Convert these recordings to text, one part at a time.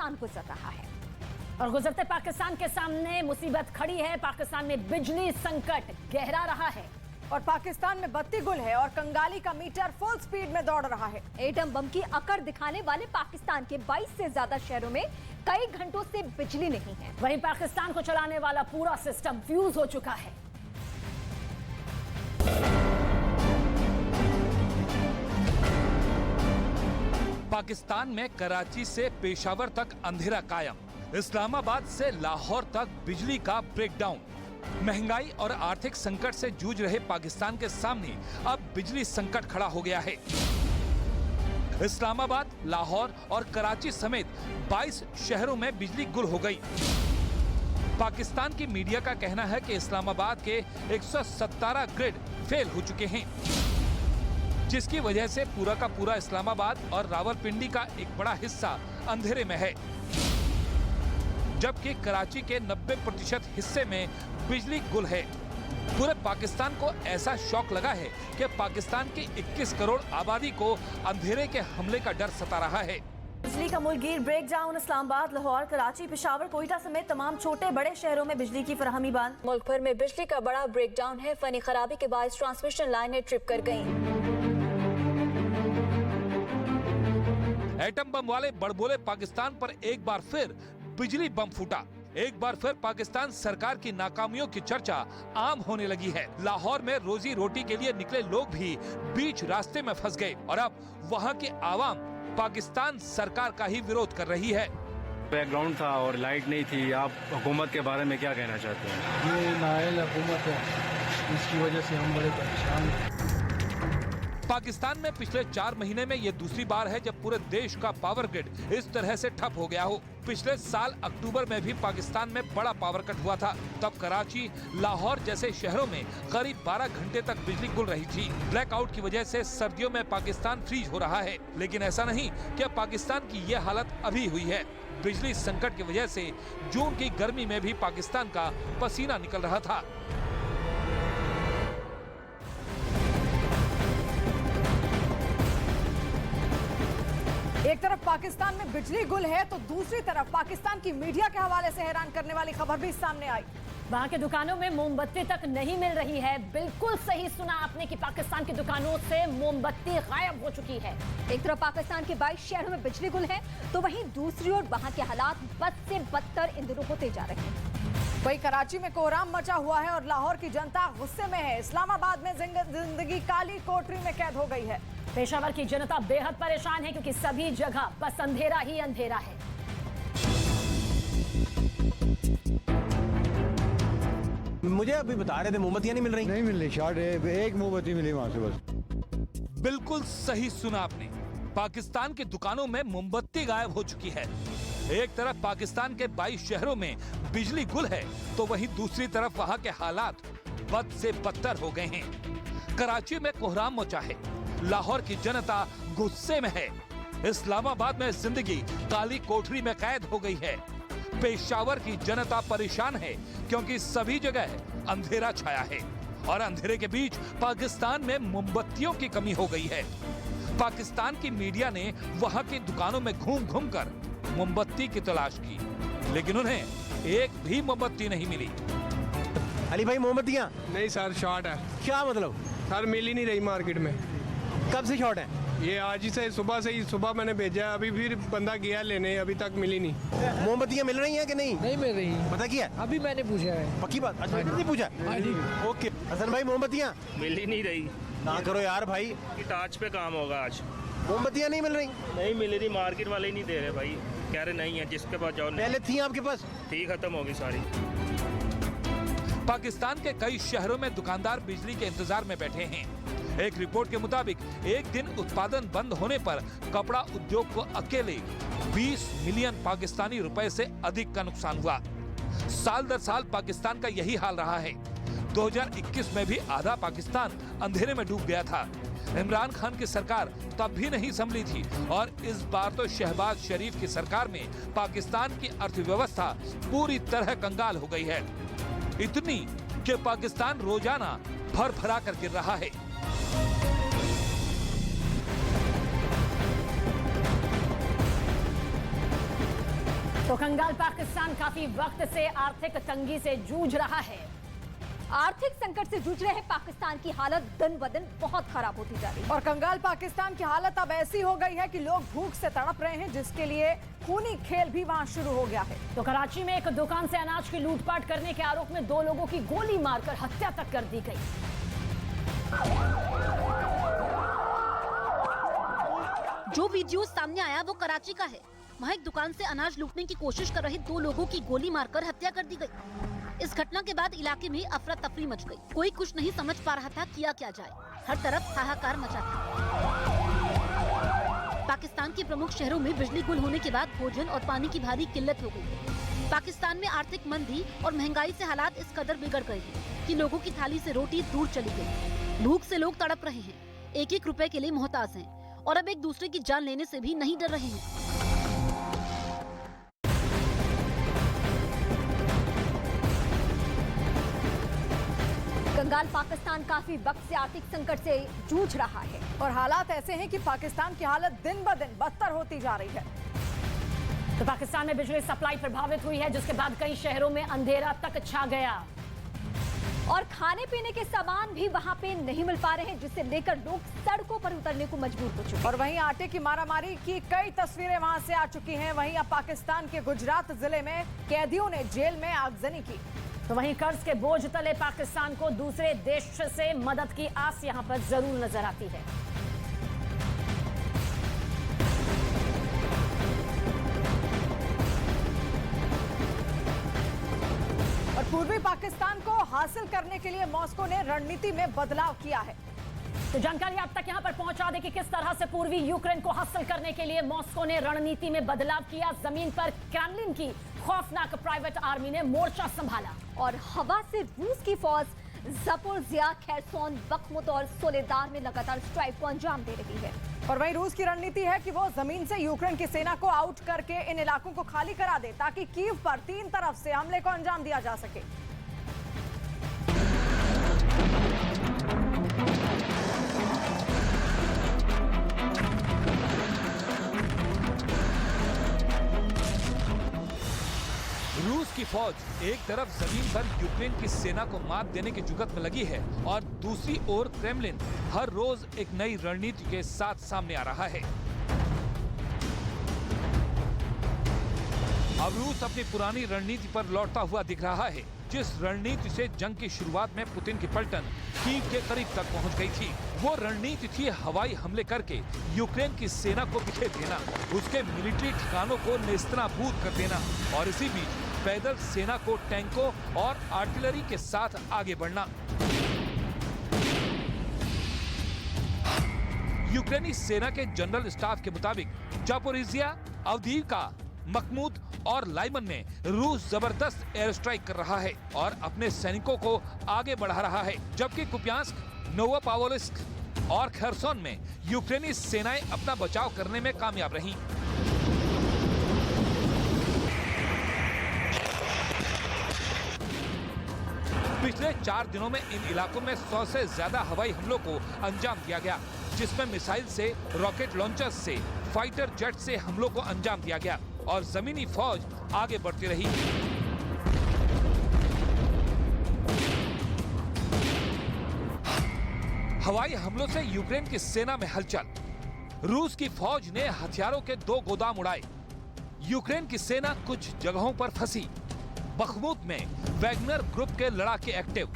पाकिस्तान गुजर रहा है। और गुजरते पाकिस्तान के सामने मुसीबत खड़ी है। पाकिस्तान में बिजली संकट गहरा रहा है और पाकिस्तान में बत्ती गुल है और कंगाली का मीटर फुल स्पीड में दौड़ रहा है। एटम बम की अकड़ दिखाने वाले पाकिस्तान के 22 से ज्यादा शहरों में कई घंटों से बिजली नहीं है। वहीं पाकिस्तान को चलाने वाला पूरा सिस्टम फ्यूज हो चुका है। पाकिस्तान में कराची से पेशावर तक अंधेरा कायम, इस्लामाबाद से लाहौर तक बिजली का ब्रेकडाउन। महंगाई और आर्थिक संकट से जूझ रहे पाकिस्तान के सामने अब बिजली संकट खड़ा हो गया है। इस्लामाबाद, लाहौर और कराची समेत 22 शहरों में बिजली गुल हो गई। पाकिस्तान की मीडिया का कहना है कि इस्लामाबाद के 117 ग्रिड फेल हो चुके हैं, जिसकी वजह से पूरा का पूरा इस्लामाबाद और रावलपिंडी का एक बड़ा हिस्सा अंधेरे में है, जबकि कराची के 90% हिस्से में बिजली गुल है। पूरे पाकिस्तान को ऐसा शौक लगा है कि पाकिस्तान की 21 करोड़ आबादी को अंधेरे के हमले का डर सता रहा है। बिजली का मुल्कीर ब्रेकडाउन। इस्लामाबाद, लाहौर, कराची, पेशावर, कोयटा समेत तमाम छोटे बड़े शहरों में बिजली की फराहमी बंद। मुल्क भर में बिजली का बड़ा ब्रेकडाउन है। फनी खराबी के बायस ट्रांसमिशन लाइनें ट्रिप कर गयी। एटम बम वाले बड़बोले पाकिस्तान पर एक बार फिर बिजली बम फूटा। एक बार फिर पाकिस्तान सरकार की नाकामियों की चर्चा आम होने लगी है। लाहौर में रोजी रोटी के लिए निकले लोग भी बीच रास्ते में फंस गए और अब वहां की आवाम पाकिस्तान सरकार का ही विरोध कर रही है। बैकग्राउंड था और लाइट नहीं थी। आप हुकूमत के बारे में क्या कहना चाहते हैं? ये नाअहल हुकूमत है, इसकी वजह से हम बड़े परेशान हैं। पाकिस्तान में पिछले 4 महीने में ये दूसरी बार है जब पूरे देश का पावर ग्रिड इस तरह से ठप हो गया हो। पिछले साल अक्टूबर में भी पाकिस्तान में बड़ा पावर कट हुआ था। तब कराची, लाहौर जैसे शहरों में करीब 12 घंटे तक बिजली गुल रही थी। ब्लैकआउट की वजह से सर्दियों में पाकिस्तान फ्रीज हो रहा है, लेकिन ऐसा नहीं कि पाकिस्तान की ये हालत अभी हुई है। बिजली संकट की वजह से जून की गर्मी में भी पाकिस्तान का पसीना निकल रहा था। एक तरफ पाकिस्तान में बिजली गुल है तो दूसरी तरफ पाकिस्तान की मीडिया के हवाले से हैरान करने वाली खबर भी सामने आई। वहां के दुकानों में मोमबत्ती तक नहीं मिल रही है। बिल्कुल सही सुना आपने कि पाकिस्तान की दुकानों से मोमबत्ती गायब हो चुकी है। एक तरफ पाकिस्तान के 22 शहरों में बिजली गुल है तो वहीं दूसरी ओर वहां के हालात बद से बदतर इन दिनों होते जा रहे हैं। वहीं कराची में कोहराम मचा हुआ है और लाहौर की जनता गुस्से में है। इस्लामाबाद में जिंदगी काली कोठरी में कैद हो गई है। पेशावर की जनता बेहद परेशान है क्योंकि सभी जगह बस अंधेरा ही अंधेरा है। मुझे अभी बता रहे थे मोमबत्तियां नहीं मिल रही। नहीं मिल रही, शॉर्ट है, एक मोमबत्ती मिली वहां से बस। बिल्कुल सही सुना आपने, पाकिस्तान की दुकानों में मोमबत्ती गायब हो चुकी है। एक तरफ पाकिस्तान के 22 शहरों में बिजली गुल है तो वहीं दूसरी तरफ वहां के हालात बद से बदतर हो गए हैं। कराची में कोहराम मचा है, लाहौर की जनता गुस्से में है, इस्लामाबाद में जिंदगी काली कोठरी में कैद हो गई है, पेशावर की जनता परेशान है क्योंकि सभी जगह अंधेरा छाया है और अंधेरे के बीच पाकिस्तान में मोमबत्तियों की कमी हो गई है। पाकिस्तान की मीडिया ने वहां की दुकानों में घूम घूम कर मोमबत्ती की तलाश की, लेकिन उन्हें एक भी मोमबत्ती नहीं मिली। अली भाई मोमबत्तियां नहीं सर, शॉर्ट है। क्या मतलब? सर मिल ही नहीं रही मार्केट में। कब से शॉर्ट है? ये आज ही से, सुबह मैंने भेजा, अभी फिर बंदा गया लेने, अभी तक मिली नहीं। मोमबत्तियां मिल रही हैं कि नहीं? नहीं मिल रही। पता किया? अभी मैंने पूछा है। पक्की बात? अच्छा नहीं पूछा? हाँ जी। ओके। हसन भाई मोमबत्तियां मिल ही नहीं रही। ना करो यार भाई, कि टाच पे काम होगा आज। मोमबत्तियां नहीं मिल रही। नहीं मिल रही, मार्केट वाले ही नहीं दे रहे भाई, कह रहे नहीं है, जिसके पास जाओ। पहले थी आपके पास? थी, खत्म होगी सारी। पाकिस्तान के कई शहरों में दुकानदार बिजली के इंतजार में बैठे हैं। एक रिपोर्ट के मुताबिक एक दिन उत्पादन बंद होने पर कपड़ा उद्योग को अकेले 20 मिलियन पाकिस्तानी रुपए से अधिक का नुकसान हुआ। साल दर साल पाकिस्तान का यही हाल रहा है। 2021 में भी आधा पाकिस्तान अंधेरे में डूब गया था। इमरान खान की सरकार तब भी नहीं संभली थी और इस बार तो शहबाज शरीफ की सरकार में पाकिस्तान की अर्थव्यवस्था पूरी तरह कंगाल हो गई है, इतनी कि पाकिस्तान रोजाना भर-भरा कर गिर रहा है। तो कंगाल पाकिस्तान काफी वक्त से आर्थिक तंगी से जूझ रहा है। आर्थिक संकट से जूझ रहे पाकिस्तान की हालत दिन ब दिन बहुत खराब होती जा रही है और कंगाल पाकिस्तान की हालत अब ऐसी हो गई है कि लोग भूख से तड़प रहे हैं, जिसके लिए खूनी खेल भी वहां शुरू हो गया है। तो कराची में एक दुकान से अनाज की लूटपाट करने के आरोप में 2 लोगों की गोली मारकर हत्या तक कर दी गई। जो वीडियो सामने आया वो कराची का है। वहाँ एक दुकान से अनाज लूटने की कोशिश कर रहे 2 लोगों की गोली मारकर हत्या कर दी गई। इस घटना के बाद इलाके में अफरा तफरी मच गई। कोई कुछ नहीं समझ पा रहा था किया क्या जाए। हर तरफ हाहाकार मचा था। पाकिस्तान के प्रमुख शहरों में बिजली गुल होने के बाद भोजन और पानी की भारी किल्लत हो गई। पाकिस्तान में आर्थिक मंदी और महंगाई से हालात इस कदर बिगड़ गए हैं कि लोगों की थाली से रोटी दूर चली गई। भूख से लोग तड़प रहे हैं, 1-1 रुपए के लिए मोहताज हैं और अब एक दूसरे की जान लेने से भी नहीं डर रहे हैं। कंगाल पाकिस्तान काफी वक्त से आर्थिक संकट से जूझ रहा है और हालात ऐसे हैं कि पाकिस्तान की हालत दिन ब दिन बदतर होती जा रही है। तो पाकिस्तान में बिजली सप्लाई प्रभावित हुई है, जिसके बाद कई शहरों में अंधेरा तक छा गया और खाने पीने के सामान भी वहां पे नहीं मिल पा रहे हैं, जिससे लेकर लोग सड़कों पर उतरने को मजबूर हो चुके हैं। और वहीं आटे की मारामारी की कई तस्वीरें वहां से आ चुकी हैं। वहीं अब पाकिस्तान के गुजरात जिले में कैदियों ने जेल में आगजनी की। तो वहीं कर्ज के बोझ तले पाकिस्तान को दूसरे देश से मदद की आस यहां पर जरूर नजर आती है। और पूर्वी पाकिस्तान को हासिल करने के लिए मॉस्को ने रणनीति में बदलाव किया है। तो जानकारी आप तक यहां पर पहुंचा दें कि किस तरह से पूर्वी यूक्रेन को हासिल करने के लिए मॉस्को ने रणनीति में बदलाव किया। जमीन पर क्रेमलिन की खौफनाक प्राइवेट आर्मी ने मोर्चा संभाला और हवा से रूस की फौज ज़पोरिज़िया, खेरसोन, बख्मुत और सोलेदार में लगातार स्ट्राइक को अंजाम दे रही है। और वहीं रूस की रणनीति है कि वो जमीन से यूक्रेन की सेना को आउट करके इन इलाकों को खाली करा दे, ताकि कीव पर 3 तरफ से हमले को अंजाम दिया जा सके। रूस की फौज एक तरफ जमीन पर यूक्रेन की सेना को मात देने की जुगत में लगी है और दूसरी ओर क्रेमलिन हर रोज एक नई रणनीति के साथ सामने आ रहा है। अब रूस अपनी पुरानी रणनीति पर लौटता हुआ दिख रहा है, जिस रणनीति से जंग की शुरुआत में पुतिन की पलटन कीव के करीब तक पहुंच गई थी। वो रणनीति थी हवाई हमले करके यूक्रेन की सेना को बिखेर देना, उसके मिलिट्री ठिकानों को नेस्तनाबूद कर देना और इसी बीच पैदल सेना को टैंकों और आर्टिलरी के साथ आगे बढ़ना। यूक्रेनी सेना के जनरल स्टाफ के मुताबिक ज़पोरिज़िया, अवदीवका, बख्मुत और लाइमन में रूस जबरदस्त एयर स्ट्राइक कर रहा है और अपने सैनिकों को आगे बढ़ा रहा है, जबकि कुपियांस्क, नोवोपावोल्स्क और खेरसोन में यूक्रेनी सेनाएं अपना बचाव करने में कामयाब रहीं। पिछले 4 दिनों में इन इलाकों में 100 से ज्यादा हवाई हमलों को अंजाम दिया गया, जिसमें मिसाइल से, रॉकेट लॉन्चर्स से, फाइटर जेट से हमलों को अंजाम दिया गया और जमीनी फौज आगे बढ़ती रही। हवाई हमलों से यूक्रेन की सेना में हलचल। रूस की फौज ने हथियारों के 2 गोदाम उड़ाए। यूक्रेन की सेना कुछ जगहों पर फंसी। बख्मुत में वैगनर ग्रुप के लड़ाके एक्टिव।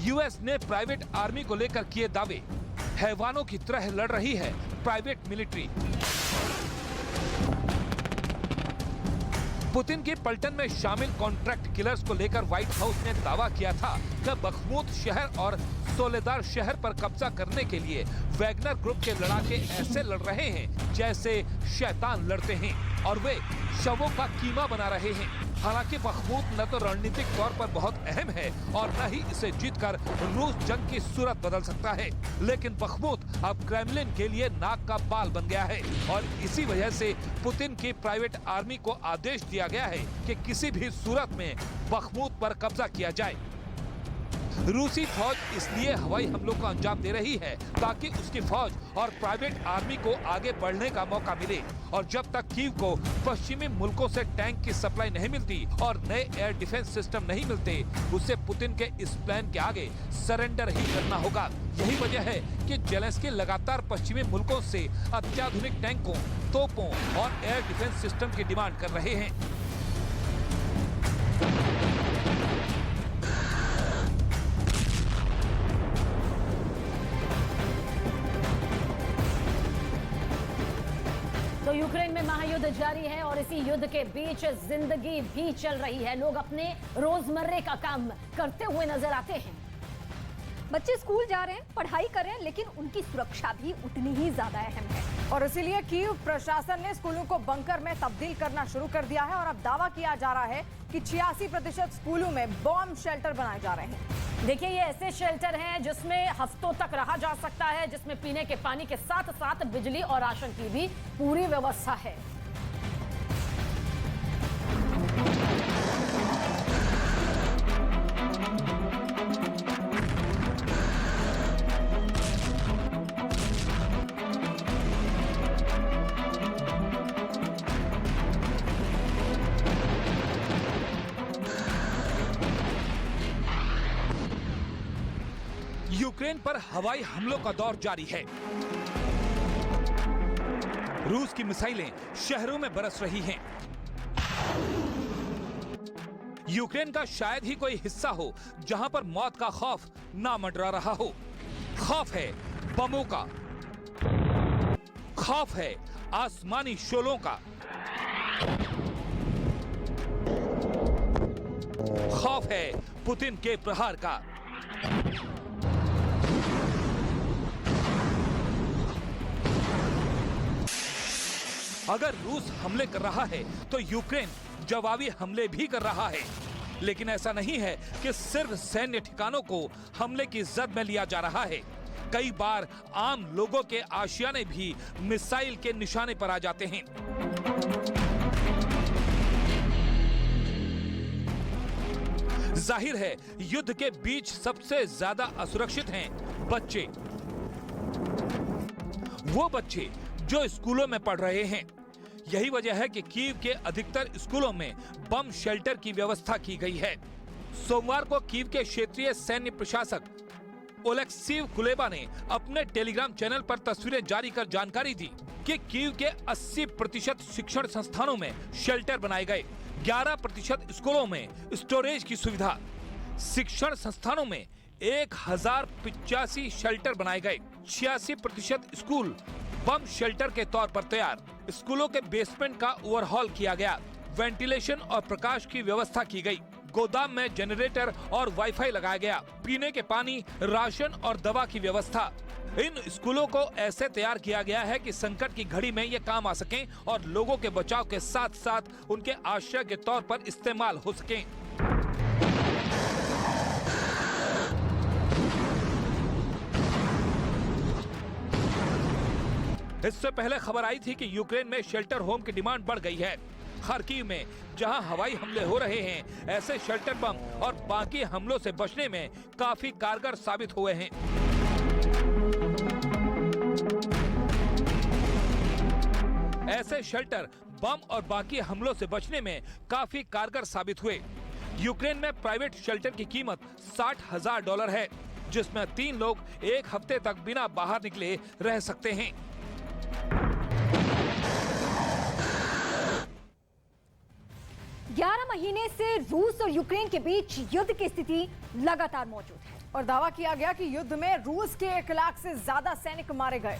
यूएस ने प्राइवेट आर्मी को लेकर किए दावे। हैवानों की तरह लड़ रही है प्राइवेट मिलिट्री। पुतिन की पलटन में शामिल कॉन्ट्रैक्ट किलर्स को लेकर व्हाइट हाउस ने दावा किया था कि बख्मुत शहर और सोलेदार शहर पर कब्जा करने के लिए वैगनर ग्रुप के लड़ाके ऐसे लड़ रहे हैं जैसे शैतान लड़ते हैं और वे शवों का कीमा बना रहे हैं। हालांकि बख्मुत न तो रणनीतिक तौर पर बहुत अहम है और न ही इसे जीतकर रूस जंग की सूरत बदल सकता है, लेकिन बख्मुत अब क्रेमलिन के लिए नाक का बाल बन गया है और इसी वजह से पुतिन की प्राइवेट आर्मी को आदेश दिया गया है कि किसी भी सूरत में बख्मुत पर कब्जा किया जाए। रूसी फौज इसलिए हवाई हमलों को अंजाम दे रही है ताकि उसकी फौज और प्राइवेट आर्मी को आगे बढ़ने का मौका मिले। और जब तक कीव को पश्चिमी मुल्कों से टैंक की सप्लाई नहीं मिलती और नए एयर डिफेंस सिस्टम नहीं मिलते, उसे पुतिन के इस प्लान के आगे सरेंडर ही करना होगा। यही वजह है कि जेलेंस्की लगातार पश्चिमी मुल्कों से अत्याधुनिक टैंकों, तोपों और एयर डिफेंस सिस्टम की डिमांड कर रहे हैं। तो यूक्रेन में महायुद्ध जारी है और इसी युद्ध के बीच जिंदगी भी चल रही है। लोग अपने रोजमर्रे का काम करते हुए नजर आते हैं। बच्चे स्कूल जा रहे हैं, पढ़ाई कर रहे हैं, लेकिन उनकी सुरक्षा भी उतनी ही ज्यादा अहम है। और इसीलिए कीव प्रशासन ने स्कूलों को बंकर में तब्दील करना शुरू कर दिया है और अब दावा किया जा रहा है कि 86% स्कूलों में बॉम्ब शेल्टर बनाए जा रहे हैं। देखिए, ये ऐसे शेल्टर हैं जिसमें हफ्तों तक रहा जा सकता है, जिसमें पीने के पानी के साथ साथ बिजली और राशन की भी पूरी व्यवस्था है। यूक्रेन पर हवाई हमलों का दौर जारी है। रूस की मिसाइलें शहरों में बरस रही हैं। यूक्रेन का शायद ही कोई हिस्सा हो जहां पर मौत का खौफ ना मंडरा रहा हो। खौफ है बमों का, खौफ है आसमानी शोलों का, खौफ है पुतिन के प्रहार का। अगर रूस हमले कर रहा है तो यूक्रेन जवाबी हमले भी कर रहा है। लेकिन ऐसा नहीं है कि सिर्फ सैन्य ठिकानों को हमले की जद में लिया जा रहा है। कई बार आम लोगों के आशियाने भी मिसाइल के निशाने पर आ जाते हैं। जाहिर है युद्ध के बीच सबसे ज्यादा असुरक्षित हैं बच्चे। वो बच्चे जो स्कूलों में पढ़ रहे हैं। यही वजह है कि कीव के अधिकतर स्कूलों में बम शेल्टर की व्यवस्था की गई है। सोमवार को कीव के क्षेत्रीय सैन्य प्रशासक ओलेक्सीव कुलेबा ने अपने टेलीग्राम चैनल पर तस्वीरें जारी कर जानकारी दी कि कीव के 80% शिक्षण संस्थानों में शेल्टर बनाए गए। 11% स्कूलों में स्टोरेज की सुविधा। शिक्षण संस्थानों में 1085 शेल्टर बनाए गए। 86% स्कूल बम शेल्टर के तौर पर तैयार। स्कूलों के बेसमेंट का ओवरहॉल किया गया। वेंटिलेशन और प्रकाश की व्यवस्था की गई। गोदाम में जनरेटर और वाईफाई लगाया गया। पीने के पानी, राशन और दवा की व्यवस्था। इन स्कूलों को ऐसे तैयार किया गया है कि संकट की घड़ी में ये काम आ सकें और लोगों के बचाव के साथ साथ उनके आश्रय के तौर पर इस्तेमाल हो सकें। इससे पहले खबर आई थी कि यूक्रेन में शेल्टर होम की डिमांड बढ़ गई है। खार्किव में जहां हवाई हमले हो रहे हैं, ऐसे शेल्टर बम और बाकी हमलों से बचने में काफी कारगर साबित हुए हैं। ऐसे शेल्टर बम और बाकी हमलों से बचने में काफी कारगर साबित हुए। यूक्रेन में प्राइवेट शेल्टर की कीमत $60,000 है, जिसमें 3 लोग एक हफ्ते तक बिना बाहर निकले रह सकते हैं। ग्यारह महीने से रूस और यूक्रेन के बीच युद्ध की स्थिति लगातार मौजूद है और दावा किया गया कि युद्ध में रूस के 1 लाख से ज्यादा सैनिक मारे गए।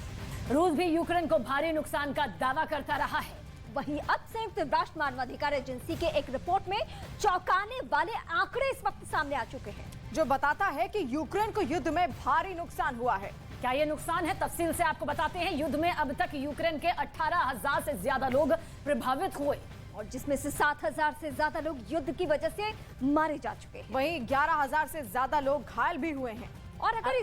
रूस भी यूक्रेन को भारी नुकसान का दावा करता रहा है। वहीं अब संयुक्त राष्ट्र मानवाधिकार एजेंसी के एक रिपोर्ट में चौंकाने वाले आंकड़े इस वक्त सामने आ चुके हैं, जो बताता है कि यूक्रेन को युद्ध में भारी नुकसान हुआ है। क्या ये नुकसान है? तफसील से आपको बताते हैं। युद्ध में अब तक यूक्रेन के 18,000 से ज्यादा लोग प्रभावित हुए और जिसमें से 7,000 से ज्यादा लोग युद्ध की वजह से मारे जा चुके हैं। वहीं 11,000 से ज्यादा लोग घायल भी हुए हैं। और अगर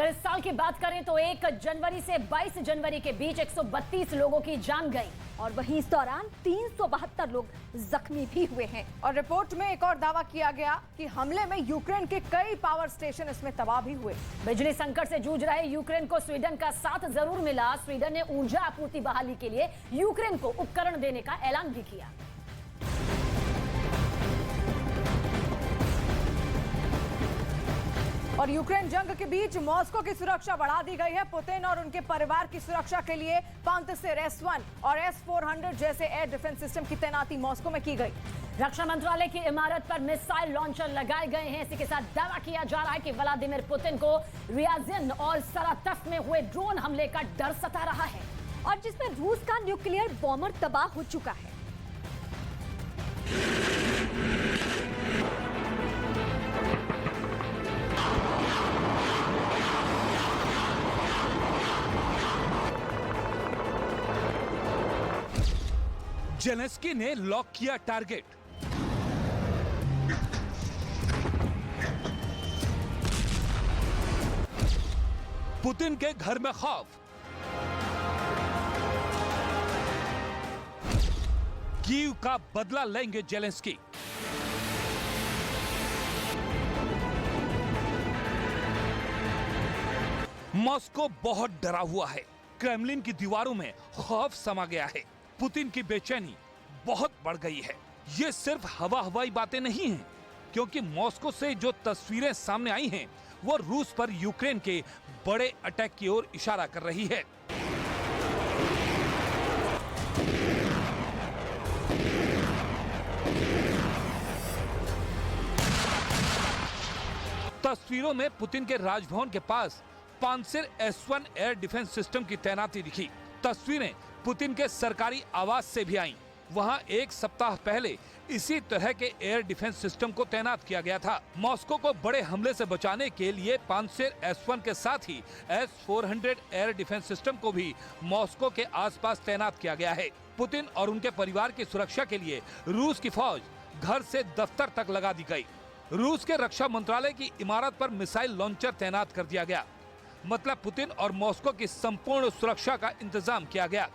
इस साल की बात करें तो 1 जनवरी से 22 जनवरी के बीच 132 लोगों की जान गई। और वहीं इस दौरान 372 लोग जख्मी भी हुए हैं। और रिपोर्ट में एक और दावा किया गया कि हमले में यूक्रेन के कई पावर स्टेशन इसमें तबाह भी हुए। बिजली संकट से जूझ रहे यूक्रेन को स्वीडन का साथ जरूर मिला। स्वीडन ने ऊर्जा आपूर्ति बहाली के लिए यूक्रेन को उपकरण देने का ऐलान भी किया। और यूक्रेन जंग के बीच मॉस्को की सुरक्षा बढ़ा दी गई है। पुतिन और उनके परिवार की सुरक्षा के लिए पांत्सेर S-1 और S-400 जैसे एयर डिफेंस सिस्टम की तैनाती मॉस्को में की गई। रक्षा मंत्रालय की इमारत पर मिसाइल लॉन्चर लगाए गए हैं। इसी के साथ दावा किया जा रहा है कि व्लादिमीर पुतिन को रियाजिन और सरातफ में हुए ड्रोन हमले का डर सता रहा है, और जिसमें रूस का न्यूक्लियर बॉम्बर तबाह हो चुका है। जेलेंस्की ने लॉक किया टारगेट। पुतिन के घर में खौफ। कीव का बदला लेंगे जेलेंस्की। मॉस्को बहुत डरा हुआ है। क्रेमलिन की दीवारों में खौफ समा गया है। पुतिन की बेचैनी बहुत बढ़ गई है। ये सिर्फ हवाई बातें नहीं हैं, क्योंकि मॉस्को से जो तस्वीरें सामने आई हैं, वो रूस पर यूक्रेन के बड़े अटैक की ओर इशारा कर रही है। तस्वीरों में पुतिन के राजभवन के पास पांत्सेर S-1 एयर डिफेंस सिस्टम की तैनाती दिखी। तस्वीरें पुतिन के सरकारी आवास से भी आईं। वहां एक सप्ताह पहले इसी तरह के एयर डिफेंस सिस्टम को तैनात किया गया था। मॉस्को को बड़े हमले से बचाने के लिए पांत्सेर S-1 के साथ ही S-400 एयर डिफेंस सिस्टम को भी मॉस्को के आसपास तैनात किया गया है। पुतिन और उनके परिवार की सुरक्षा के लिए रूस की फौज घर से दफ्तर तक लगा दी गई। रूस के रक्षा मंत्रालय की इमारत पर मिसाइल लॉन्चर तैनात कर दिया गया। मतलब पुतिन और मॉस्को की संपूर्ण सुरक्षा का इंतजाम किया गया।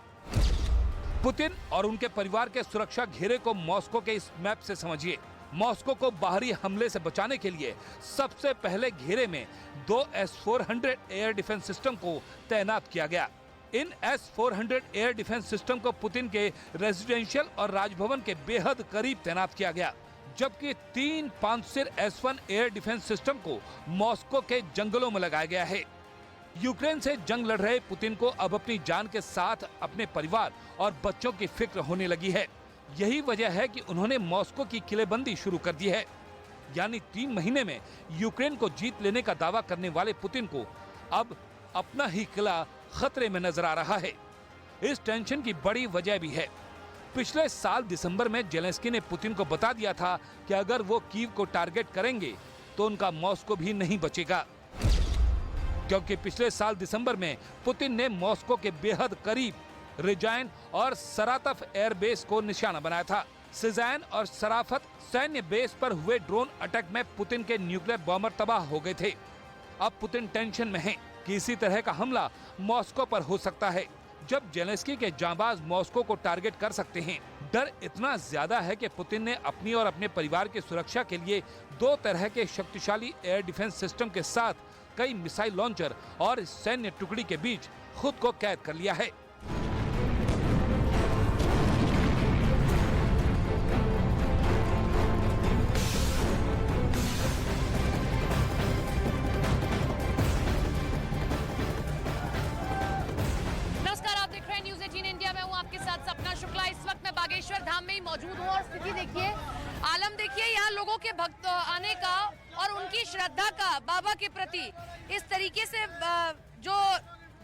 पुतिन और उनके परिवार के सुरक्षा घेरे को मॉस्को के इस मैप से समझिए। मॉस्को को बाहरी हमले से बचाने के लिए सबसे पहले घेरे में 2 S-400 एयर डिफेंस सिस्टम को तैनात किया गया। इन S-400 एयर डिफेंस सिस्टम को पुतिन के रेजिडेंशियल और राजभवन के बेहद करीब तैनात किया गया, जबकि 3 पांत्सेर S-1 एयर डिफेंस सिस्टम को मॉस्को के जंगलों में लगाया गया है। यूक्रेन से जंग लड़ रहे पुतिन को अब अपनी जान के साथ अपने परिवार और बच्चों की फिक्र होने लगी है। यही वजह है कि उन्होंने मॉस्को की किलेबंदी शुरू कर दी है। यानी 3 महीने में यूक्रेन को जीत लेने का दावा करने वाले पुतिन को अब अपना ही किला खतरे में नजर आ रहा है। इस टेंशन की बड़ी वजह भी है। पिछले साल दिसंबर में जेलेंस्की ने पुतिन को बता दिया था कि अगर वो कीव को टारगेट करेंगे तो उनका मॉस्को भी नहीं बचेगा, क्योंकि पिछले साल दिसंबर में पुतिन ने मॉस्को के बेहद करीब रिजाइन और सरातफ एयरबेस को निशाना बनाया था। सिजान और सराफत सैन्य बेस पर हुए ड्रोन अटैक में पुतिन के न्यूक्लियर बॉम्बर तबाह हो गए थे। अब पुतिन टेंशन में है कि इसी तरह का हमला मॉस्को पर हो सकता है। जब जेलेंस्की के जांबाज मॉस्को को टारगेट कर सकते हैं, डर इतना ज्यादा है कि पुतिन ने अपनी और अपने परिवार की सुरक्षा के लिए 2 तरह के शक्तिशाली एयर डिफेंस सिस्टम के साथ कई मिसाइल लॉन्चर और सैन्य टुकड़ी के बीच खुद को कैद कर लिया है। नमस्कार, आप देख रहे हैं न्यूज़ 18 इंडिया में हूं आपके साथ सपना शुक्ला। इस वक्त मैं बागेश्वर धाम में ही मौजूद हूं और स्थिति देखिए, आलम देखिए यहाँ लोगों के भक्त आने का और उनकी श्रद्धा का बाबा के प्रति इस तरीके से जो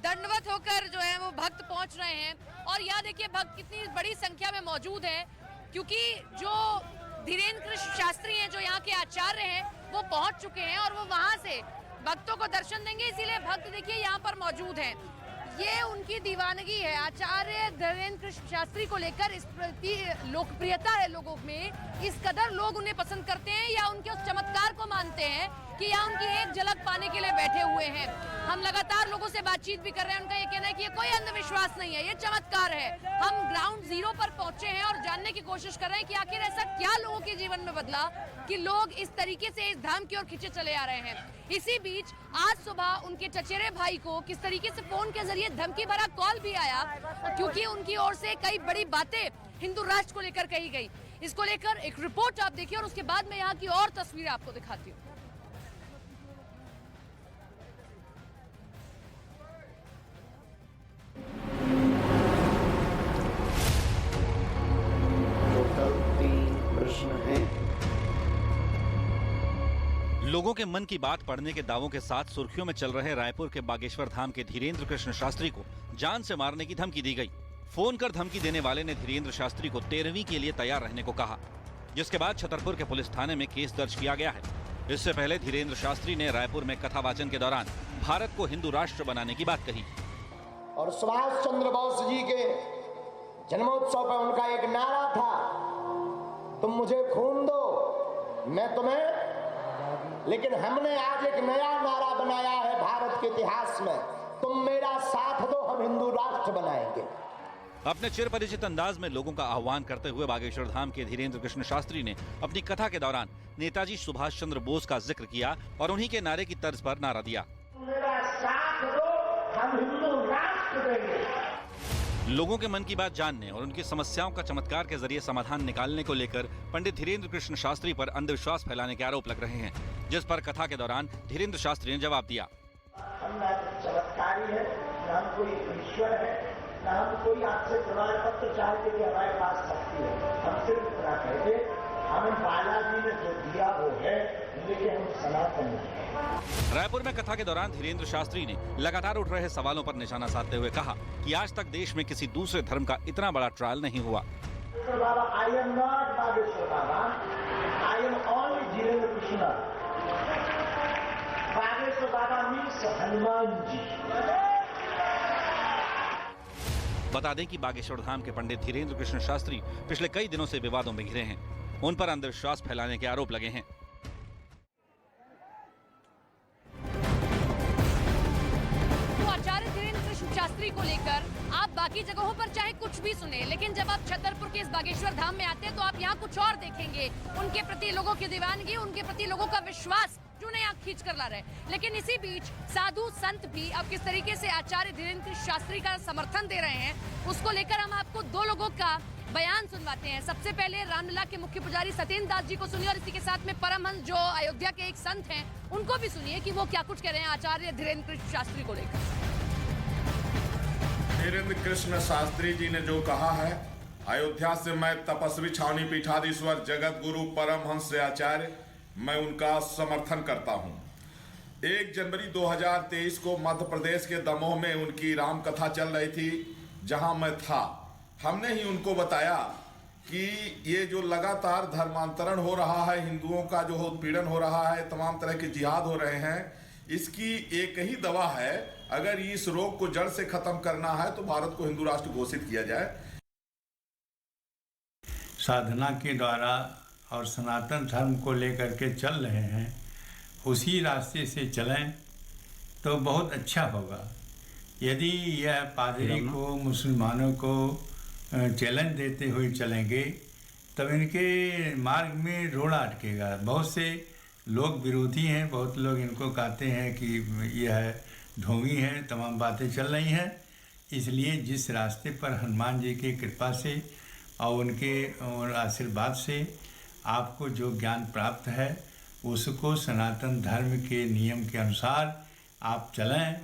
दंडवत होकर जो है वो भक्त पहुंच रहे हैं। और यहाँ देखिए भक्त कितनी बड़ी संख्या में मौजूद हैं, क्योंकि जो धीरेन्द्र कृष्ण शास्त्री हैं जो यहाँ के आचार्य हैं वो पहुंच चुके हैं और वो वहाँ से भक्तों को दर्शन देंगे, इसीलिए भक्त देखिए यहाँ पर मौजूद हैं। ये उनकी दीवानगी है, आचार्य धीरेन्द्र कृष्ण शास्त्री को लेकर इस प्रति लोकप्रियता है लोगों में। इस कदर लोग उन्हें पसंद करते हैं या उनके उस चमत्कार को मानते हैं कि यहाँ उनकी एक झलक पाने के लिए बैठे हुए हैं। हम लगातार लोगों से बातचीत भी कर रहे हैं, उनका ये कहना है कि ये कोई अंधविश्वास नहीं है, ये चमत्कार है। हम ग्राउंड जीरो पर पहुंचे हैं और जानने की कोशिश कर रहे हैं कि आखिर ऐसा क्या लोगों के जीवन में बदला कि लोग इस तरीके से इस धाम की ओर खींचे चले आ रहे हैं। इसी बीच आज सुबह उनके चचेरे भाई को किस तरीके से फोन के जरिए धमकी भरा कॉल भी आया, क्योंकि उनकी ओर से कई बड़ी बातें हिंदू राष्ट्र को लेकर कही गई। इसको लेकर एक रिपोर्ट आप देखिए और उसके बाद मैं यहाँ की और तस्वीरें आपको दिखाती हूँ। लोगों के मन की बात पढ़ने के दावों के साथ सुर्खियों में चल रहे रायपुर के बागेश्वर धाम के धीरेन्द्र कृष्ण शास्त्री को जान से मारने की धमकी दी गई। फोन कर धमकी देने वाले ने धीरेन्द्र शास्त्री को 13वीं के लिए तैयार रहने को कहा, जिसके बाद छतरपुर के पुलिस थाने में केस दर्ज किया गया है। इससे पहले धीरेन्द्र शास्त्री ने रायपुर में कथा वाचन के दौरान भारत को हिंदू राष्ट्र बनाने की बात कही। और सुभाष चंद्र बोस जी के जन्मोत्सव पर उनका एक नारा था, तुम मुझे खून दो मैं तुम्हें, लेकिन हमने आज एक नया नारा बनाया है भारत के इतिहास में, तुम मेरा साथ दो हम हिंदू राष्ट्र बनाएंगे। अपने चिर परिचित अंदाज में लोगों का आह्वान करते हुए बागेश्वर धाम के धीरेन्द्र कृष्ण शास्त्री ने अपनी कथा के दौरान नेताजी सुभाष चंद्र बोस का जिक्र किया और उन्हीं के नारे की तर्ज पर नारा दिया, मेरा साथ दो हम हिंदू राष्ट्र देंगे। लोगों के मन की बात जानने और उनकी समस्याओं का चमत्कार के जरिए समाधान निकालने को लेकर पंडित धीरेन्द्र कृष्ण शास्त्री पर अंधविश्वास फैलाने के आरोप लग रहे हैं, जिस पर कथा के दौरान धीरेन्द्र शास्त्री ने जवाब दिया, हम ना चमत्कारी है, ना हम कोई ईश्वर है, ना हम कोई आपसे प्रमाण पत्र चाहते कि हमारे पास शक्ति है। हम सिर्फ इतना कहते हमें बालाजी ने जो दिया वो है, लेकिन हम सनातन है। रायपुर में कथा के दौरान धीरेन्द्र शास्त्री ने लगातार उठ रहे सवालों पर निशाना साधते हुए कहा कि आज तक देश में किसी दूसरे धर्म का इतना बड़ा ट्रायल नहीं हुआ। Baba, I am not Bageshwar Baba, I am only Dhirendra Krishna. Bageshwar Baba means Hanuman ji. बता दें कि बागेश्वर धाम के पंडित धीरेन्द्र कृष्ण शास्त्री पिछले कई दिनों से विवादों में घिरे हैं। उन पर अंधविश्वास फैलाने के आरोप लगे हैं। आचार्य धीरेन्द्र कृष्ण शास्त्री को लेकर आप बाकी जगहों पर चाहे कुछ भी सुने, लेकिन जब आप छतरपुर के इस बागेश्वर धाम में आते हैं तो आप यहाँ कुछ और देखेंगे। उनके प्रति लोगों की दीवानगी, उनके प्रति लोगों का विश्वास जो उन्हें यहाँ खींच कर ला रहे हैं। लेकिन इसी बीच साधु संत भी अब किस तरीके से आचार्य धीरेन्द्र कृष्ण शास्त्री का समर्थन दे रहे हैं, उसको लेकर हम आपको दो लोगों का बयान सुनवाते हैं। सबसे पहले रामलला के मुख्य पुजारी सत्येंद्र दास जी को सुनिए और इसी के साथ में परमहंस जो अयोध्या के एक संत हैं उनको भी सुनिए कि वो क्या कुछ कह रहे हैं आचार्य धीरेन्द्र कृष्ण शास्त्री को लेकर। धीरेन्द्र कृष्ण शास्त्री जी ने जो कहा है, अयोध्या से मैं तपस्वी छावनी पीठाधीश्वर जगत गुरु परमहंस आचार्य, मैं उनका समर्थन करता हूं। 1 जनवरी 2023 को मध्य प्रदेश के दमोह में उनकी राम कथा चल रही थी, जहां मैं था। हमने ही उनको बताया कि ये जो लगातार धर्मांतरण हो रहा है, हिंदुओं का जो उत्पीड़न हो रहा है, तमाम तरह के जिहाद हो रहे हैं, इसकी एक ही दवा है, अगर इस रोग को जड़ से खत्म करना है तो भारत को हिंदू राष्ट्र घोषित किया जाए। साधना के द्वारा और सनातन धर्म को लेकर के चल रहे हैं, उसी रास्ते से चलें तो बहुत अच्छा होगा। यदि यह पादरी को, मुसलमानों को चैलेंज देते हुए चलेंगे तब इनके मार्ग में रोड़ा अटकेगा। बहुत से लोग विरोधी हैं, बहुत लोग इनको कहते हैं कि यह ढोंगी है, तमाम बातें चल रही हैं। इसलिए जिस रास्ते पर हनुमान जी की कृपा से और उनके आशीर्वाद से आपको जो ज्ञान प्राप्त है, उसको सनातन धर्म के नियम के अनुसार आप चलें।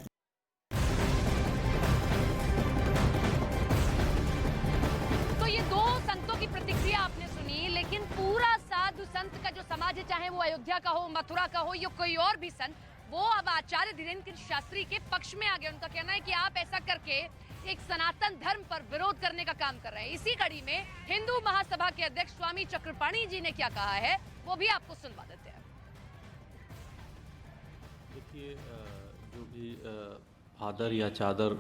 तो ये दो संतों की प्रतिक्रिया आपने सुनी, लेकिन पूरा साधु संत का जो समाज है, चाहे वो अयोध्या का हो, मथुरा का हो या कोई और भी संत, वो अब आचार्य धीरेन्द्र कृष्ण शास्त्री के पक्ष में आ गए। उनका कहना है कि आप ऐसा करके एक सनातन धर्म पर विरोध करने का काम कर रहे हैं। इसी कड़ी में हिंदू महासभा के अध्यक्ष स्वामी चक्रपाणी जी ने क्या कहा है, वो भी आपको सुनवा देते हैं। देखिए, जो भी आदर या चादर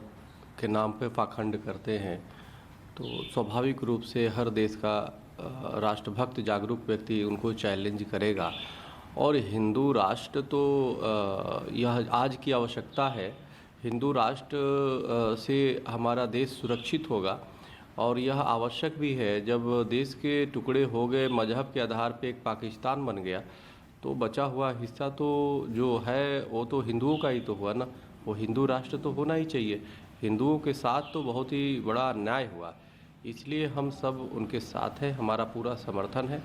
के नाम पे पाखंड करते हैं, तो स्वाभाविक रूप से हर देश का राष्ट्रभक्त जागरूक व्यक्ति उनको चैलेंज करेगा। और हिंदू राष्ट्र तो यह आज की आवश्यकता है। हिंदू राष्ट्र से हमारा देश सुरक्षित होगा और यह आवश्यक भी है। जब देश के टुकड़े हो गए, मजहब के आधार पे एक पाकिस्तान बन गया, तो बचा हुआ हिस्सा तो जो है वो तो हिंदुओं का ही तो हुआ ना। वो हिंदू राष्ट्र तो होना ही चाहिए। हिंदुओं के साथ तो बहुत ही बड़ा अन्याय हुआ, इसलिए हम सब उनके साथ हैं, हमारा पूरा समर्थन है।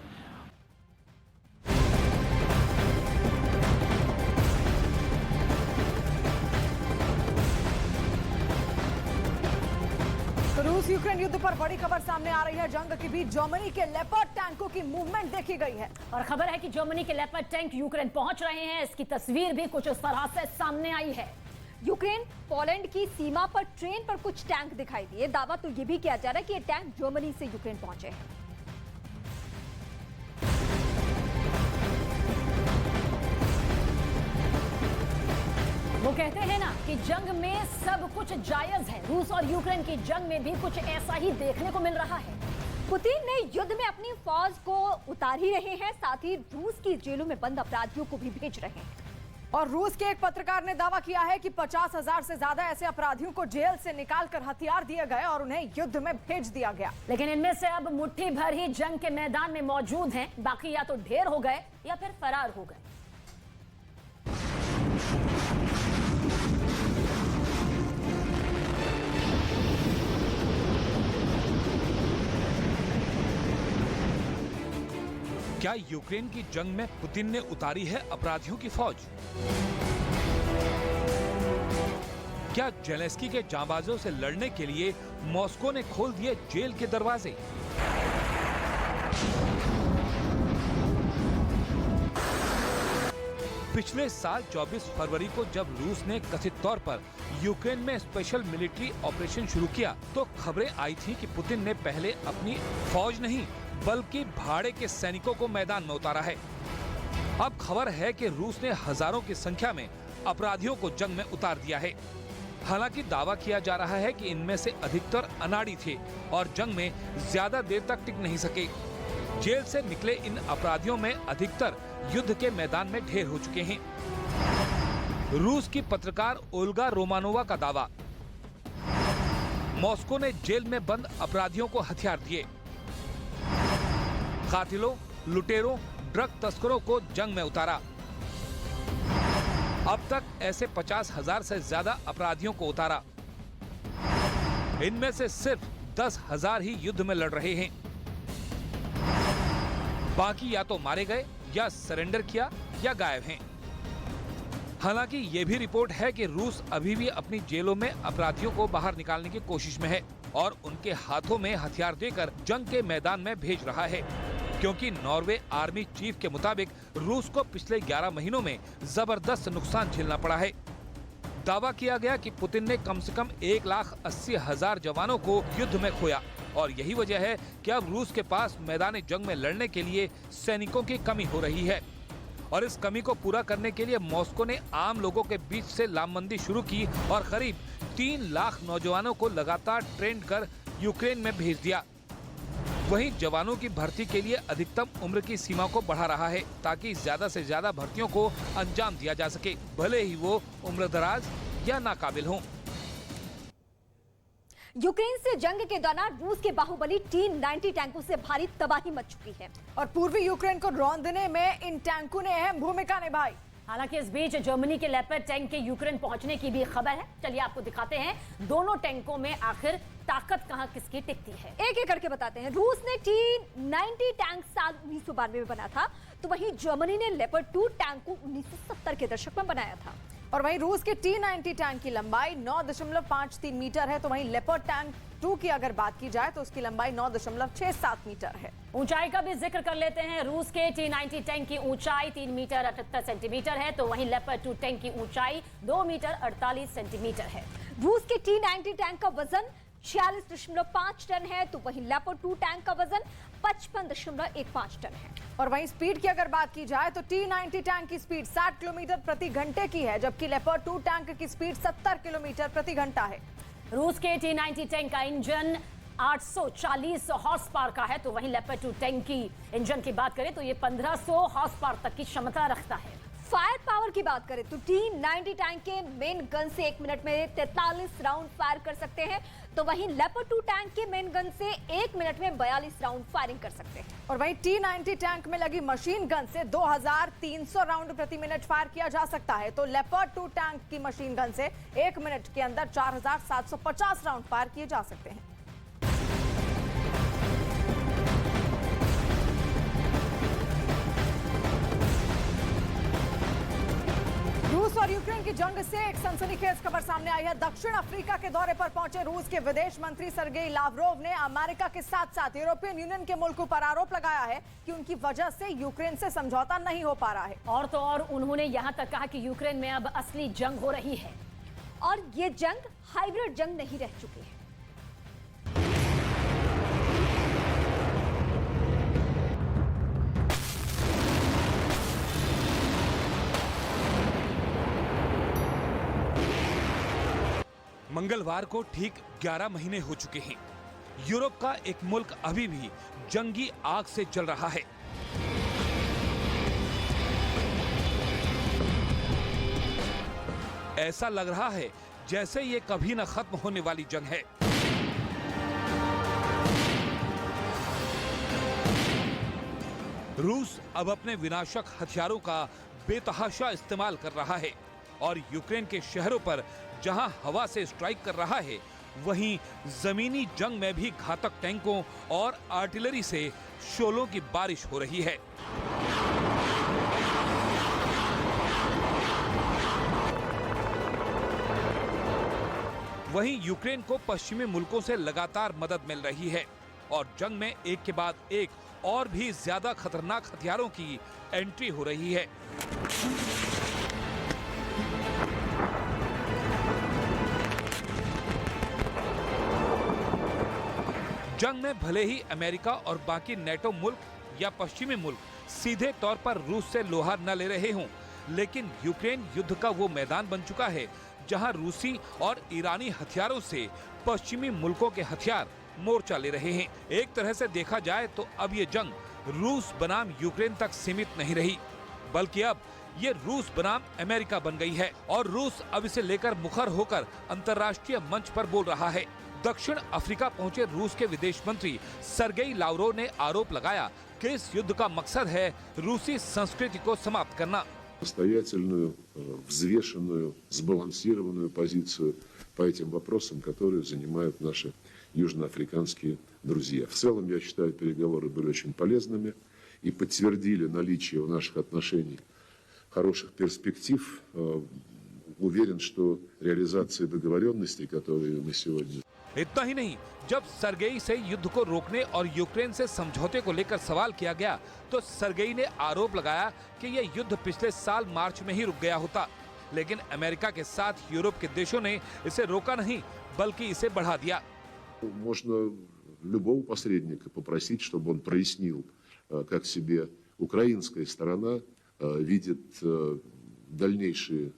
रूस यूक्रेन युद्ध पर बड़ी खबर सामने आ रही है। जंग के बीच जर्मनी के लेपर्ड टैंकों की मूवमेंट देखी गई है और खबर है कि जर्मनी के लेपर्ड टैंक यूक्रेन पहुंच रहे हैं। इसकी तस्वीर भी कुछ इस तरह से सामने आई है। यूक्रेन पोलैंड की सीमा पर ट्रेन पर कुछ टैंक दिखाई दिए। दावा तो यह भी किया जा रहा है कि ये टैंक जर्मनी से यूक्रेन पहुंचे हैं। वो कहते हैं ना कि जंग में सब कुछ जायज है। रूस और यूक्रेन की जंग में भी कुछ ऐसा ही देखने को मिल रहा है। पुतिन ने युद्ध में अपनी फौज को उतार ही रहे हैं, साथ ही रूस की जेलों में बंद अपराधियों को भी भेज रहे हैं। और रूस के एक पत्रकार ने दावा किया है कि 50,000 से ज्यादा ऐसे अपराधियों को जेल से निकालकर हथियार दिए गए और उन्हें युद्ध में भेज दिया गया। लेकिन इनमें से अब मुट्ठी भर ही जंग के मैदान में मौजूद हैं, बाकी या तो ढेर हो गए या फिर फरार हो गए। क्या यूक्रेन की जंग में पुतिन ने उतारी है अपराधियों की फौज? क्या जेलेंस्की के जांबाजों से लड़ने के लिए मॉस्को ने खोल दिए जेल के दरवाजे? पिछले साल 24 फरवरी को जब रूस ने कथित तौर पर यूक्रेन में स्पेशल मिलिट्री ऑपरेशन शुरू किया, तो खबरें आई थी कि पुतिन ने पहले अपनी फौज नहीं बल्कि भाड़े के सैनिकों को मैदान में उतारा है। अब खबर है कि रूस ने हजारों की संख्या में अपराधियों को जंग में उतार दिया है। हालांकि दावा किया जा रहा है कि इनमें से अधिकतर अनाड़ी थे और जंग में ज्यादा देर तक टिक नहीं सके। जेल से निकले इन अपराधियों में अधिकतर युद्ध के मैदान में ढेर हो चुके हैं। रूस की पत्रकार ओल्गा रोमानोवा का दावा, मॉस्को ने जेल में बंद अपराधियों को हथियार दिए। कातिलों, लुटेरों, ड्रग तस्करों को जंग में उतारा। अब तक ऐसे 50,000 से ज्यादा अपराधियों को उतारा। इनमें से सिर्फ 10,000 ही युद्ध में लड़ रहे हैं। बाकी या तो मारे गए या सरेंडर किया या गायब हैं। हालांकि ये भी रिपोर्ट है कि रूस अभी भी अपनी जेलों में अपराधियों को बाहर निकालने की कोशिश में है और उनके हाथों में हथियार देकर जंग के मैदान में भेज रहा है, क्योंकि नॉर्वे आर्मी चीफ के मुताबिक रूस को पिछले 11 महीनों में जबरदस्त नुकसान झेलना पड़ा है। दावा किया गया कि पुतिन ने कम से कम 1,80,000 जवानों को युद्ध में खोया और यही वजह है कि अब रूस के पास मैदान जंग में लड़ने के लिए सैनिकों की कमी हो रही है। और इस कमी को पूरा करने के लिए मॉस्को ने आम लोगों के बीच से लामबंदी शुरू की और करीब 3 लाख नौजवानों को लगातार ट्रेन कर यूक्रेन में भेज दिया। वहीं जवानों की भर्ती के लिए अधिकतम उम्र की सीमा को बढ़ा रहा है ताकि ज्यादा से ज्यादा भर्तियों को अंजाम दिया जा सके, भले ही वो उम्रदराज या नाकाबिल हों। यूक्रेन से जंग के दौरान रूस के बाहुबली T-90 टैंकों से भारी तबाही मच चुकी है और पूर्वी यूक्रेन को रौंदने में इन टैंकों ने अहम भूमिका निभाई। हालांकि इस बीच जर्मनी के लेपर्ड टैंक के यूक्रेन पहुंचने की भी खबर है। चलिए आपको दिखाते हैं दोनों टैंकों में आखिर ताकत कहां किसकी टिकती है। एक एक करके बताते हैं। रूस ने T-90 टैंक साल 1992 में बना था, तो वहीं जर्मनी ने लेपर्ड 2 टैंक को 1970 के दशक में बनाया था। और वहीं रूस के T-90 टैंक की लंबाई 9.53 मीटर है, तो वहीं लेपर्ड टैंक 2 की अगर बात की जाए तो उसकी लंबाई 9.67 मीटर है। ऊंचाई का भी जिक्र कर लेते हैं। रूस के T-90 टैंक की ऊंचाई 3 मीटर 78 सेंटीमीटर है, तो वहीं लेपर्ड 2 टैंक की ऊंचाई 2 मीटर 48 सेंटीमीटर है। रूस के T-90 टैंक का वजन 46.5 टन है, तो वहीं लेपर्ड 2 टैंक का वजन 55.15 टन है। और वहीं स्पीड की अगर बात की जाए तो T-90 टैंक की स्पीड 60 किलोमीटर प्रति घंटे की है, जबकि लेपर्ड 2 टैंक की स्पीड 70 किलोमीटर प्रति घंटा है। रूस के T-90 टैंक का इंजन 840 हॉर्स पावर का है, तो वहीं लेपर्ड 2 टैंक की इंजन की बात करें तो ये 1500 हॉर्स पावर तक की क्षमता रखता है। फायर पावर की बात करें तो T90 टैंक के मेन गन से 1 मिनट में 43 राउंड फायर कर सकते हैं, तो वहीं लेपर्ड 2 टैंक के मेन गन से 1 मिनट में 42 राउंड फायरिंग कर सकते हैं। और वहीं T90 टैंक में लगी मशीन गन से 2300 राउंड प्रति मिनट फायर किया जा सकता है, तो लेपर्ड 2 टैंक की मशीन गन से 1 मिनट के अंदर 4750 राउंड फायर किए जा सकते हैं। रूस और यूक्रेन की जंग से एक सनसनीखेज खबर सामने आई है। दक्षिण अफ्रीका के दौरे पर पहुंचे रूस के विदेश मंत्री सर्गेई लावरोव ने अमेरिका के साथ साथ यूरोपियन यूनियन के मुल्कों पर आरोप लगाया है कि उनकी वजह से यूक्रेन से समझौता नहीं हो पा रहा है। और तो और उन्होंने यहां तक कहा कि यूक्रेन में अब असली जंग हो रही है और ये जंग हाइब्रिड जंग नहीं रह चुकी है। मंगलवार को ठीक 11 महीने हो चुके हैं। यूरोप का एक मुल्क अभी भी जंगी आग से जल रहा है। ऐसा लग रहा है जैसे ये कभी न खत्म होने वाली जंग है। रूस अब अपने विनाशक हथियारों का बेतहाशा इस्तेमाल कर रहा है और यूक्रेन के शहरों पर जहां हवा से स्ट्राइक कर रहा है, वहीं जमीनी जंग में भी घातक टैंकों और आर्टिलरी से शोलों की बारिश हो रही है। वहीं यूक्रेन को पश्चिमी मुल्कों से लगातार मदद मिल रही है और जंग में एक के बाद एक और भी ज्यादा खतरनाक हथियारों की एंट्री हो रही है। जंग में भले ही अमेरिका और बाकी नेटो मुल्क या पश्चिमी मुल्क सीधे तौर पर रूस से लोहा न ले रहे हों, लेकिन यूक्रेन युद्ध का वो मैदान बन चुका है जहां रूसी और ईरानी हथियारों से पश्चिमी मुल्कों के हथियार मोर्चा ले रहे हैं। एक तरह से देखा जाए तो अब ये जंग रूस बनाम यूक्रेन तक सीमित नहीं रही, बल्कि अब ये रूस बनाम अमेरिका बन गई है और रूस अब इसे लेकर मुखर होकर अंतर्राष्ट्रीय मंच पर बोल रहा है। दक्षिण अफ्रीका पहुंचे रूस के विदेश मंत्री सर्गेई लावरोव ने आरोप लगाया कि इस युद्ध का मकसद है रूसी संस्कृति को समाप्त करना। Самостоятельную, взвешенную, сбалансированную позицию по этим вопросам, которые занимают наши южноафриканские друзья. В целом, я считаю, переговоры были очень полезными и подтвердили наличие в наших отношениях хороших перспектив. Уверен, что реализация договоренностей, которые мы сегодня... इतना ही नहीं, जब सर्गेई से युद्ध को रोकने और यूक्रेन से समझौते को लेकर सवाल किया गया तो सर्गेई ने आरोप लगाया कि यह युद्ध पिछले साल मार्च में ही रुक गया होता, लेकिन अमेरिका के साथ यूरोप के देशों ने इसे रोका नहीं बल्कि इसे बढ़ा दिया। Можно любого посредника попросить, чтобы он прояснил, как себе украинская сторона видит дальнейшее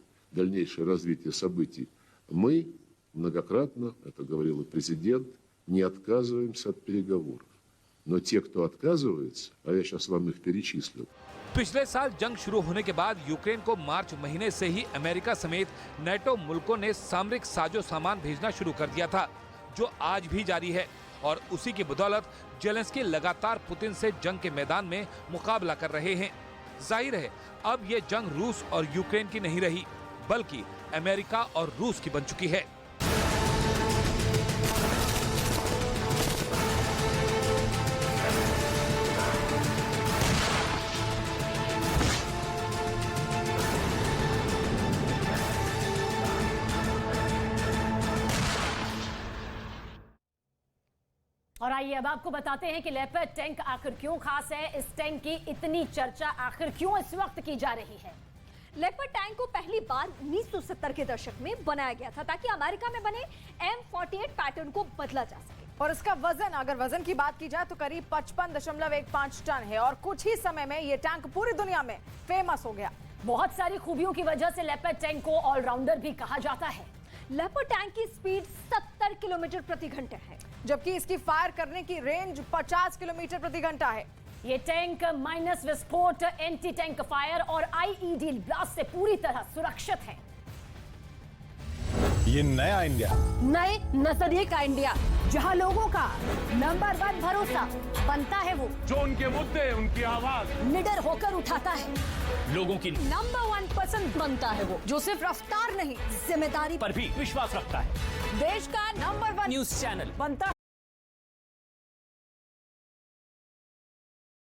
развитие событий. Мы многократно, это говорил и президент, не отказываемся от переговоров. Но те, кто отказывается, а я сейчас вам их перечислил. पिछले साल जंग शुरू होने के बाद यूक्रेन को मार्च महीने से ही अमेरिका समेत नेटो मुल्कों ने सामरिक साजो सामान भेजना शुरू कर दिया था, जो आज भी जारी है और उसी की बदौलत जेलेंस्की लगातार पुतिन से जंग के मैदान में मुकाबला कर रहे हैं। जाहिर है अब ये जंग रूस और यूक्रेन की नहीं रही बल्कि अमेरिका और रूस की बन चुकी है। और आइए अब आपको बताते हैं कि लेपर्ड टैंक आखिर क्यों खास है, इस टैंक की इतनी चर्चा आखिर क्यों इस वक्त की जा रही है। लेपर्ड टैंक को पहली बार 1970 के दशक में बनाया गया था ताकि अमेरिका में बने M48 पैटर्न को बदला जा सके। और इसका वजन, अगर वजन की बात की जाए तो करीब 55.15 टन है और कुछ ही समय में ये टैंक पूरी दुनिया में फेमस हो गया। बहुत सारी खूबियों की वजह से लेपर्ड टैंक को ऑलराउंडर भी कहा जाता है। लेपर्ड टैंक की स्पीड 70 किलोमीटर प्रति घंटे है। जबकि इसकी फायर करने की रेंज 50 किलोमीटर प्रति घंटा है। ये टैंक माइनस विस्फोट, एंटी टैंक फायर और आईईडी ब्लास्ट से पूरी तरह सुरक्षित है। ये नया इंडिया, नए नजरिए का इंडिया, जहां लोगों का नंबर 1 भरोसा बनता है वो जो उनके मुद्दे, उनकी आवाज निडर होकर उठाता है, लोगों की नंबर 1 पसंद बनता है वो जो सिर्फ रफ्तार नहीं जिम्मेदारी पर भी विश्वास रखता है, देश का नंबर 1 न्यूज चैनल बनता